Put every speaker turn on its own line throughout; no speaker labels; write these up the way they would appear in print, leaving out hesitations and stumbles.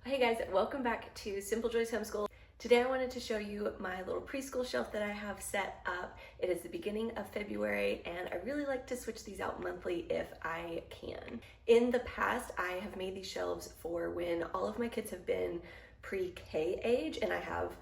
Hey guys, welcome back to Simple Joys Homeschool. Today I wanted to show you my little preschool shelf that I have set up. It is the beginning of February and I really like to switch these out monthly if I can. In the past, I have made these shelves for when all of my kids have been pre-K age, and I have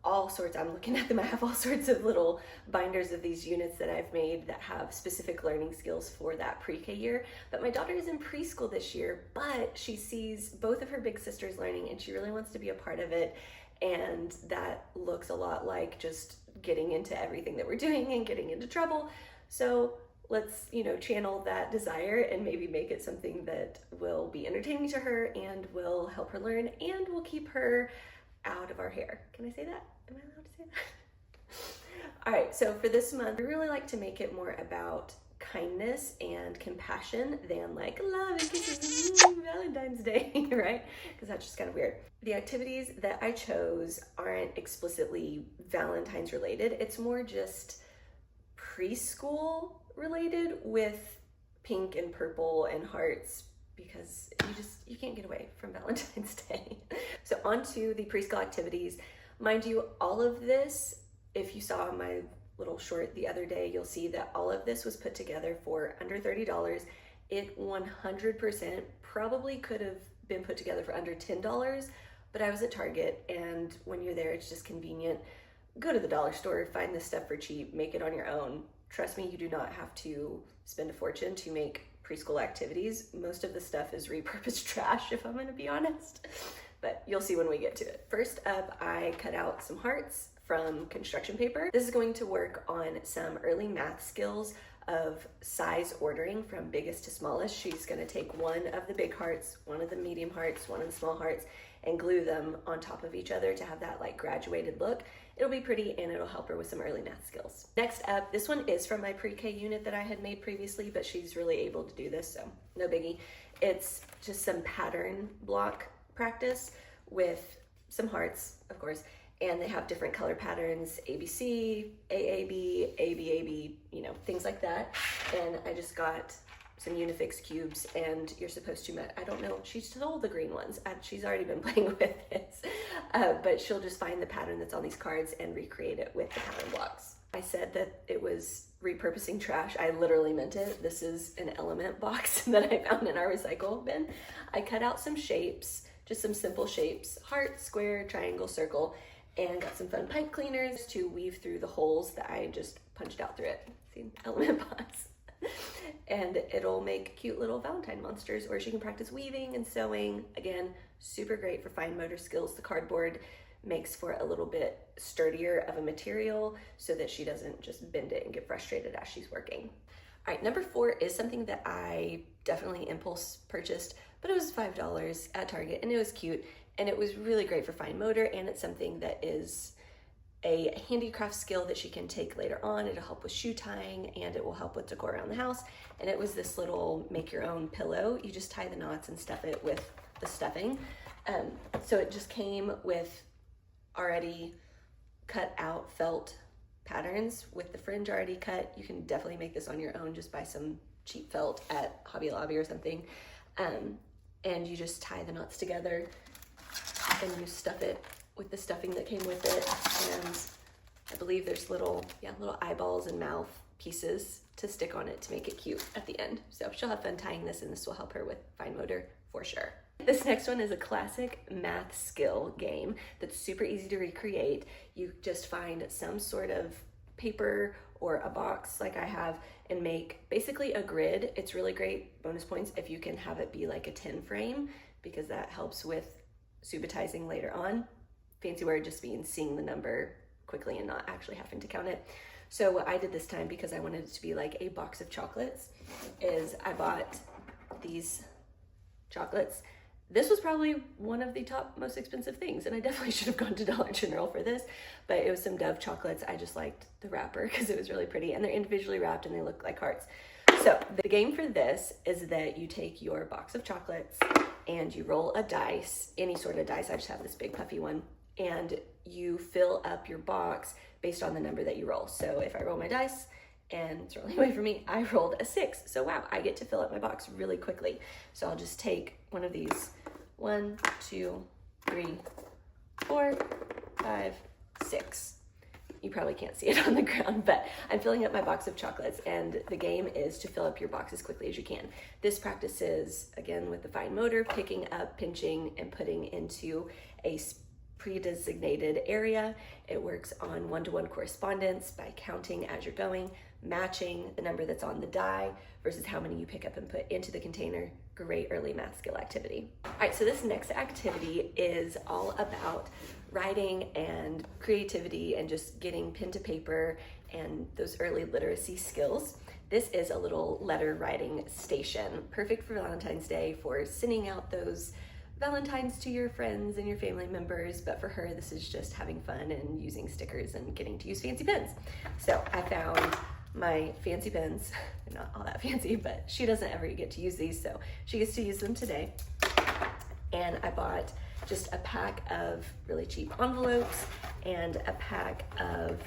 all sorts, I'm looking at them, I have all sorts of little binders of these units that I've made that have specific learning skills for that pre-K year. But my daughter is in preschool this year, but she sees both of her big sisters learning and she really wants to be a part of it. And that looks a lot like just getting into everything that we're doing and getting into trouble. So let's, channel that desire and maybe make it something that will be entertaining to her and will help her learn and will keep her out of our hair. Can I say that? Am I allowed to say that? All right, so for this month, we really like to make it more about kindness and compassion than like love and kisses and Valentine's Day, right? Because that's just kind of weird. The activities that I chose aren't explicitly Valentine's related. It's more just preschool related with pink and purple and hearts, because you can't get away from Valentine's Day. So on to the preschool activities. Mind you, all of this, if you saw my little short the other day, you'll see that all of this was put together for under $30. It 100% probably could have been put together for under $10, but I was at Target, and when you're there, it's just convenient. Go to the dollar store, find this stuff for cheap, make it on your own. Trust me, you do not have to spend a fortune to make preschool activities. Most of the stuff is repurposed trash, if I'm gonna be honest, but you'll see when we get to it. First up, I cut out some hearts from construction paper. This is going to work on some early math skills of size ordering from biggest to smallest. She's gonna take one of the big hearts, one of the medium hearts, one of the small hearts, and glue them on top of each other to have that like graduated look. It'll be pretty and it'll help her with some early math skills. Next up, this one is from my pre-K unit that I had made previously, but she's really able to do this, so no biggie. It's just some pattern block practice with some hearts, of course, and they have different color patterns, ABC, AAB, ABAB, things like that. And I just got some Unifix cubes, and you're supposed to, I don't know, she stole the green ones. She's already been playing with this, but she'll just find the pattern that's on these cards and recreate it with the pattern blocks. I said that it was repurposing trash. I literally meant it. This is an element box that I found in our recycle bin. I cut out some shapes, just some simple shapes, heart, square, triangle, circle, and got some fun pipe cleaners to weave through the holes that I just punched out through it. See, element box. And it'll make cute little Valentine monsters, or she can practice weaving and sewing. Again, super great for fine motor skills. The cardboard makes for a little bit sturdier of a material so that she doesn't just bend it and get frustrated as she's working. All right, number 4 is something that I definitely impulse purchased, but it was $5 at Target and it was cute and it was really great for fine motor, and it's something that is a handicraft skill that she can take later on. It'll help with shoe tying and it will help with decor around the house. And it was this little make your own pillow. You just tie the knots and stuff it with the stuffing. So it just came with already cut out felt patterns with the fringe already cut. You can definitely make this on your own. Just buy some cheap felt at Hobby Lobby or something. And you just tie the knots together and you stuff it with the stuffing that came with it. And I believe there's little eyeballs and mouth pieces to stick on it to make it cute at the end. So she'll have fun tying this, and this will help her with fine motor for sure. This next one is a classic math skill game that's super easy to recreate. You just find some sort of paper or a box like I have and make basically a grid. It's really great bonus points if you can have it be like a 10 frame, because that helps with subitizing later on. Fancy word just means seeing the number quickly and not actually having to count it. So what I did this time, because I wanted it to be like a box of chocolates, is I bought these chocolates. This was probably one of the top most expensive things, and I definitely should have gone to Dollar General for this, but it was some Dove chocolates. I just liked the wrapper because it was really pretty, and they're individually wrapped and they look like hearts. So the game for this is that you take your box of chocolates and you roll a dice, any sort of dice. I just have this big puffy one, and you fill up your box based on the number that you roll. So if I roll my dice and it's rolling away from me, I rolled a 6. So wow, I get to fill up my box really quickly. So I'll just take one of these, 1, 2, 3, 4, 5, 6. You probably can't see it on the ground, but I'm filling up my box of chocolates, and the game is to fill up your box as quickly as you can. This practices, again, with the fine motor, picking up, pinching, and putting into a pre-designated area. It works on one-to-one correspondence by counting as you're going, matching the number that's on the die versus how many you pick up and put into the container. Great early math skill activity. All right, so this next activity is all about writing and creativity and just getting pen to paper and those early literacy skills. This is a little letter writing station, perfect for Valentine's Day, for sending out those Valentines to your friends and your family members, but for her, this is just having fun and using stickers and getting to use fancy pens. So I found my fancy pens. They're not all that fancy, but she doesn't ever get to use these, so she gets to use them today. And I bought just a pack of really cheap envelopes and a pack of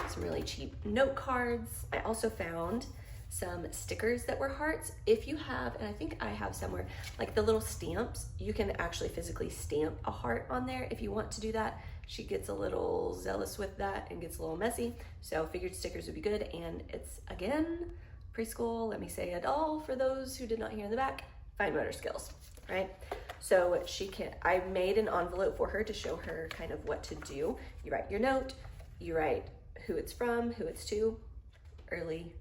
some really cheap note cards. I also found some stickers that were hearts. If you have, and I think I have somewhere, like the little stamps, you can actually physically stamp a heart on there if you want to do that. She gets a little zealous with that and gets a little messy, so figured stickers would be good. And it's, again, preschool, let me say it all for those who did not hear in the back, fine motor skills, right? So I made an envelope for her to show her kind of what to do. You write your note, you write who it's from, who it's to, early,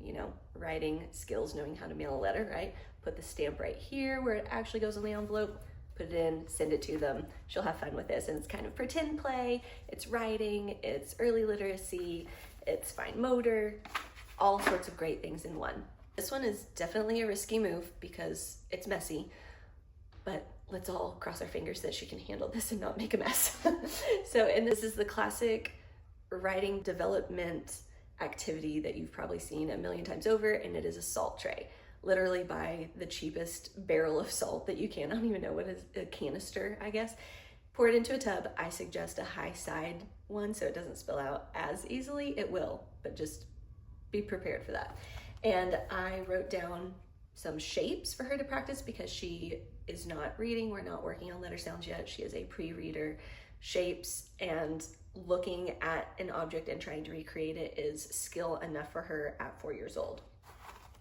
writing skills, knowing how to mail a letter, right? Put the stamp right here where it actually goes on the envelope, put it in, send it to them. She'll have fun with this, and it's kind of pretend play, it's writing, it's early literacy, it's fine motor, all sorts of great things in one. This one is definitely a risky move because it's messy, but let's all cross our fingers that she can handle this and not make a mess. And this is the classic writing development activity that you've probably seen a million times over, and it is a salt tray. Literally buy the cheapest barrel of salt that you can. I don't even know what is a canister, I guess. Pour it into a tub. I suggest a high side one so it doesn't spill out as easily. It will, but just be prepared for that. And I wrote down some shapes for her to practice because she is not reading. We're not working on letter sounds yet. She is a pre-reader. Shapes and looking at an object and trying to recreate it is skill enough for her at 4 years old.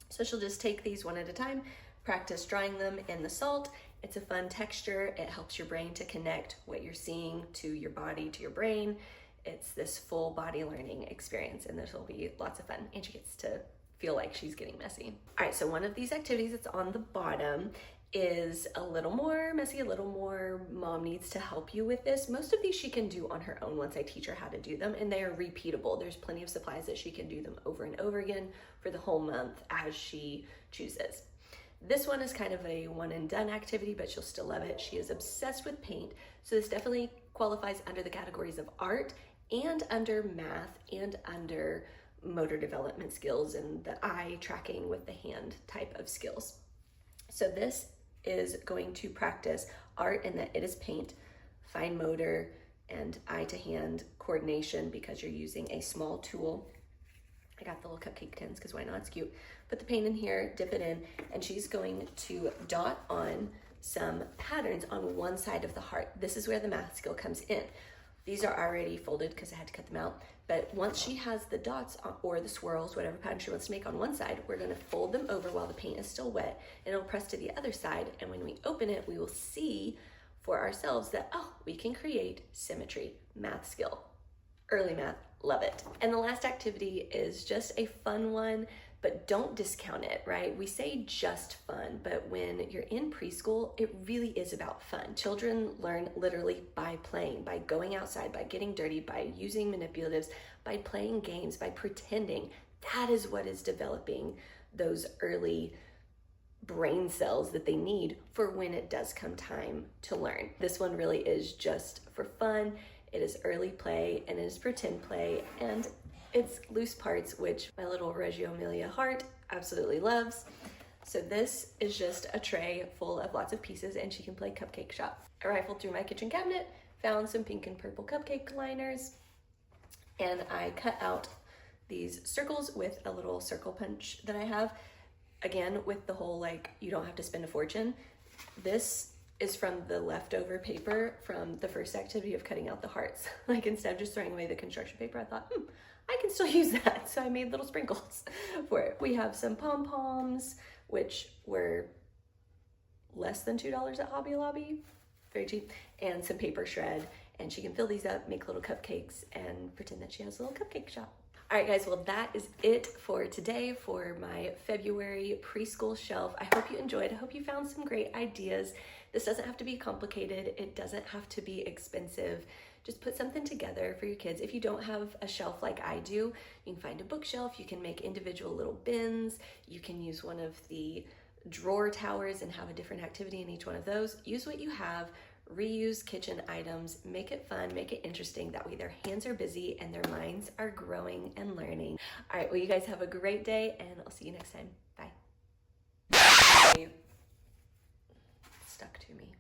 So she'll just take these one at a time, practice drawing them in the salt. It's a fun texture. It helps your brain to connect what you're seeing to your body, to your brain. It's this full body learning experience, and this will be lots of fun. And she gets to feel like she's getting messy. All right, so one of these activities that's on the bottom is a little more messy, a little more mom needs to help you with this. Most of these she can do on her own once I teach her how to do them, and they are repeatable. There's plenty of supplies that she can do them over and over again for the whole month as she chooses. This one is kind of a one and done activity, but she'll still love it. She is obsessed with paint, so this definitely qualifies under the categories of art and under math and under motor development skills and the eye tracking with the hand type of skills. So this is going to practice art in that it is paint, fine motor, and eye to hand coordination because you're using a small tool. I got the little cupcake tins because why not? It's cute. Put the paint in here, dip it in, and she's going to dot on some patterns on one side of the heart. This is where the math skill comes in. These are already folded because I had to cut them out. But once she has the dots or the swirls, whatever pattern she wants to make on one side, we're going to fold them over while the paint is still wet, and it'll press to the other side. And when we open it, we will see for ourselves that, oh, we can create symmetry. Math skill. Early math, love it. And the last activity is just a fun one, but don't discount it, right? We say just fun, but when you're in preschool, it really is about fun. Children learn literally by playing, by going outside, by getting dirty, by using manipulatives, by playing games, by pretending. That is what is developing those early brain cells that they need for when it does come time to learn. This one really is just for fun. It is early play and it is pretend play, and it's loose parts, which my little Reggio Emilia heart absolutely loves. So this is just a tray full of lots of pieces, and she can play cupcake shop. I rifled through my kitchen cabinet, found some pink and purple cupcake liners, and I cut out these circles with a little circle punch that I have. Again, with the whole, like, you don't have to spend a fortune. This is from the leftover paper from the first activity of cutting out the hearts. Like instead of just throwing away the construction paper, I thought, I can still use that. So I made little sprinkles for it. We have some pom-poms, which were less than $2 at Hobby Lobby, very cheap, and some paper shred. And she can fill these up, make little cupcakes, and pretend that she has a little cupcake shop. All right, guys, well, that is it for today for my February preschool shelf. I hope you enjoyed. I hope you found some great ideas. This doesn't have to be complicated. It doesn't have to be expensive. Just put something together for your kids. If you don't have a shelf like I do, you can find a bookshelf. You can make individual little bins. You can use one of the drawer towers and have a different activity in each one of those. Use what you have. Reuse kitchen items, make it fun, make it interesting. That way their hands are busy and their minds are growing and learning. All right, well, you guys have a great day and I'll see you next time. Bye. Stuck to me.